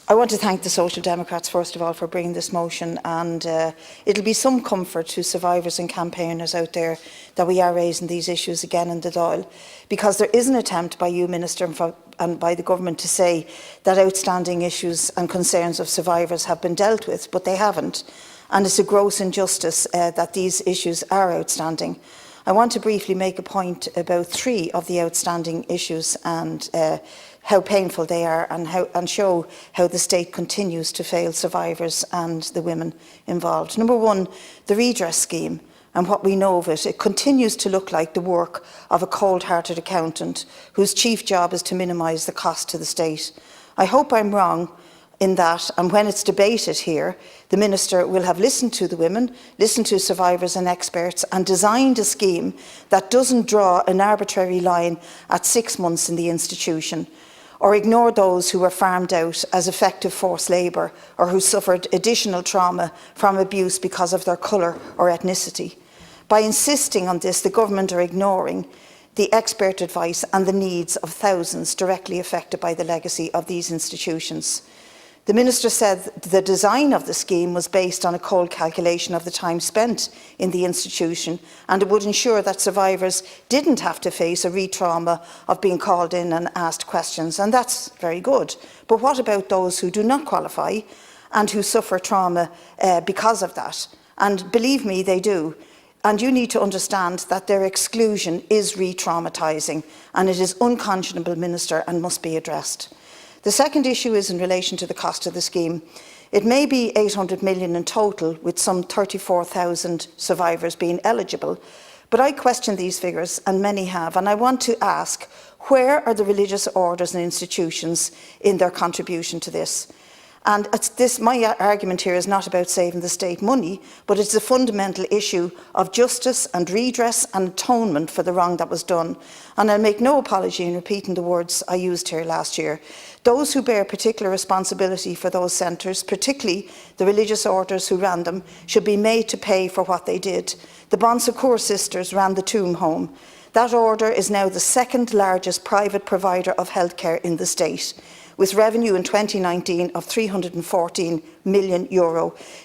I want to thank the Social Democrats, first of all, for bringing this motion, and it'll be some comfort to survivors and campaigners out there that we are raising these issues again in the Dáil, because there is an attempt by you, Minister, and by the Government to say that outstanding issues and concerns of survivors have been dealt with, but they haven't, and it's a gross injustice that these issues are outstanding. I want to briefly make a point about 3 of the outstanding issues and how painful they are, and show how the state continues to fail survivors and the women involved. Number 1, the redress scheme, and what we know of it. It continues to look like the work of a cold-hearted accountant whose chief job is to minimise the cost to the state. I hope I'm wrong in that, and when it's debated here, the Minister will have listened to the women, listened to survivors and experts, and designed a scheme that doesn't draw an arbitrary line at 6 months in the institution, or ignore those who were farmed out as effective forced labour, or who suffered additional trauma from abuse because of their colour or ethnicity. By insisting on this, the Government are ignoring the expert advice and the needs of thousands directly affected by the legacy of these institutions. The Minister said the design of the scheme was based on a cold calculation of the time spent in the institution, and it would ensure that survivors didn't have to face a re-trauma of being called in and asked questions, and that's very good. But what about those who do not qualify and who suffer trauma because of that? And believe me, they do. And you need to understand that their exclusion is re-traumatising, and it is unconscionable, Minister, and must be addressed. The second issue is in relation to the cost of the scheme. It may be 800 million in total, with some 34,000 survivors being eligible, but I question these figures, and many have, and I want to ask, where are the religious orders and institutions in their contribution to this? And my argument here is not about saving the state money, but it's a fundamental issue of justice and redress and atonement for the wrong that was done. And I'll make no apology in repeating the words I used here last year. Those who bear particular responsibility for those centres, particularly the religious orders who ran them, should be made to pay for what they did. The Bon Secours sisters ran the Tomb Home. That order is now the 2nd largest private provider of healthcare in the state, with revenue in 2019 of €314 million,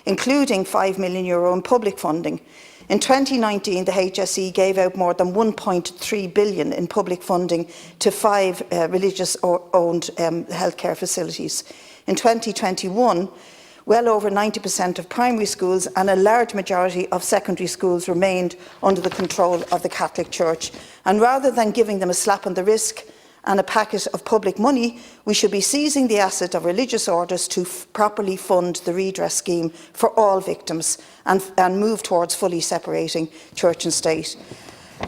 including €5 million in public funding. In 2019, the HSE gave out more than €1.3 billion in public funding to 5 religious-owned healthcare facilities. In 2021, well over 90% of primary schools and a large majority of secondary schools remained under the control of the Catholic Church. And rather than giving them a slap on the wrist and a packet of public money, we should be seizing the asset of religious orders to properly fund the redress scheme for all victims and move towards fully separating church and state.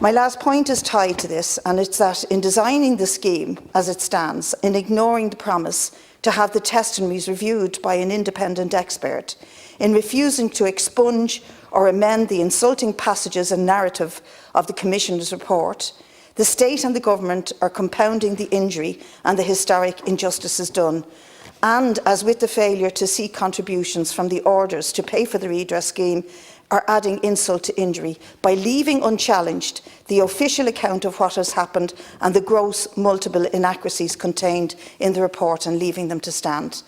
My last point is tied to this, and it's that in designing the scheme as it stands, in ignoring the promise to have the testimonies reviewed by an independent expert, in refusing to expunge or amend the insulting passages and narrative of the Commissioner's report, the state and the Government are compounding the injury and the historic injustices done. And, as with the failure to seek contributions from the orders to pay for the redress scheme, are adding insult to injury by leaving unchallenged the official account of what has happened and the gross multiple inaccuracies contained in the report, and leaving them to stand.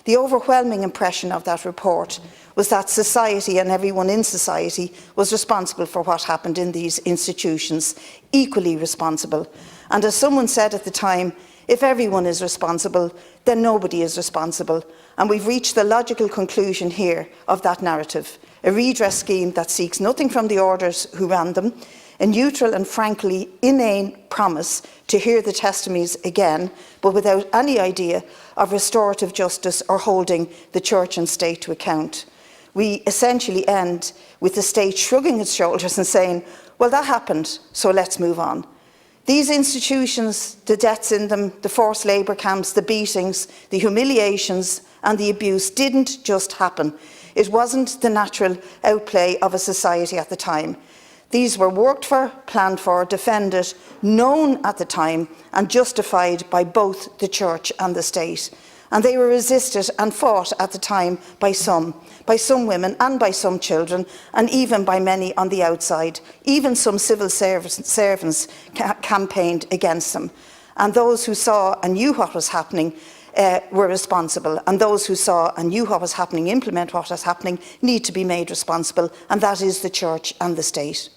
The overwhelming impression of that report was that society and everyone in society was responsible for what happened in these institutions, equally responsible. And as someone said at the time, if everyone is responsible, then nobody is responsible. And we've reached the logical conclusion here of that narrative: a redress scheme that seeks nothing from the orders who ran them, a neutral and frankly inane promise to hear the testimonies again, but without any idea of restorative justice or holding the Church and state to account. We essentially end with the state shrugging its shoulders and saying, well, that happened, so let's move on. These institutions, the deaths in them, the forced labour camps, the beatings, the humiliations and the abuse didn't just happen. It wasn't the natural outplay of a society at the time. These were worked for, planned for, defended, known at the time and justified by both the Church and the state. And they were resisted and fought at the time by some women and by some children, and even by many on the outside. Even some civil servants campaigned against them. And those who saw and knew what was happening were responsible, and those who saw and knew what was happening, implement what was happening, need to be made responsible, and that is the Church and the State.